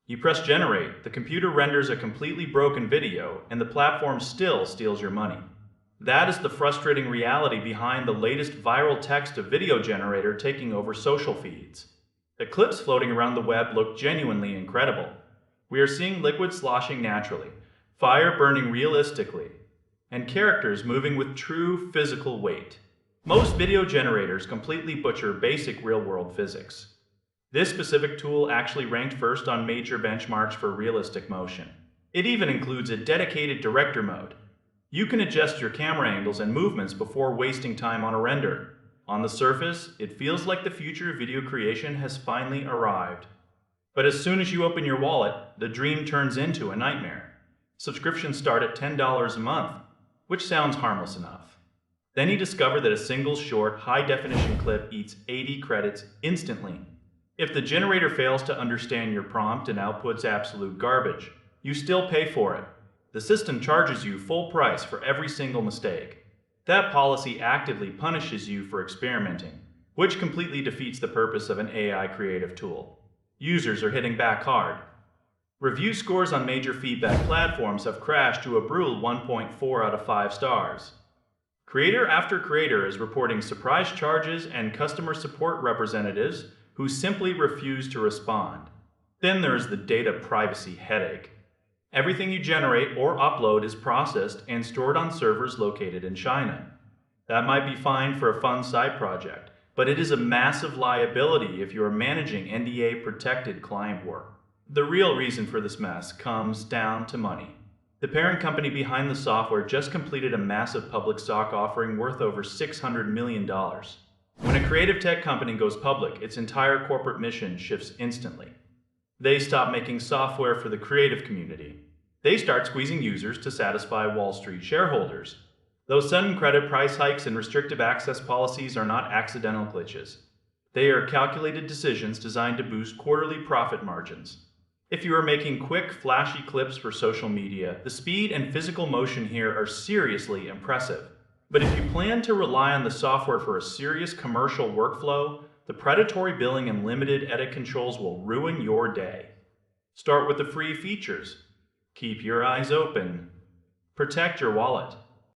You press generate, the computer renders a completely broken video, and the platform still steals your money. That is the frustrating reality behind the latest viral text to video generator taking over social feeds. The clips floating around the web look genuinely incredible. We are seeing liquid sloshing naturally, fire burning realistically, and characters moving with true physical weight. Most video generators completely butcher basic real-world physics. This specific tool actually ranked first on major benchmarks for realistic motion. It even includes a dedicated director mode. You can adjust your camera angles and movements before wasting time on a render. On the surface, it feels like the future of video creation has finally arrived. But as soon as you open your wallet, the dream turns into a nightmare. Subscriptions start at $10 a month, which sounds harmless enough. Then you discover that a single short, high-definition clip eats 80 credits instantly. If the generator fails to understand your prompt and outputs absolute garbage, you still pay for it. The system charges you full price for every single mistake. That policy actively punishes you for experimenting, which completely defeats the purpose of an AI creative tool. Users are hitting back hard. Review scores on major feedback platforms have crashed to a brutal 1.4 out of 5 stars. Creator after creator is reporting surprise charges and customer support representatives who simply refuse to respond. Then there's the data privacy headache. Everything you generate or upload is processed and stored on servers located in China. That might be fine for a fun side project, but it is a massive liability if you are managing NDA-protected client work. The real reason for this mess comes down to money. The parent company behind the software just completed a massive public stock offering worth over $600 million. When a creative tech company goes public, its entire corporate mission shifts instantly. They stop making software for the creative community. They start squeezing users to satisfy Wall Street shareholders. Those sudden credit price hikes and restrictive access policies are not accidental glitches. They are calculated decisions designed to boost quarterly profit margins. If you are making quick, flashy clips for social media, the speed and physical motion here are seriously impressive. But if you plan to rely on the software for a serious commercial workflow, the predatory billing and limited edit controls will ruin your day. Start with the free features. Keep your eyes open. Protect your wallet.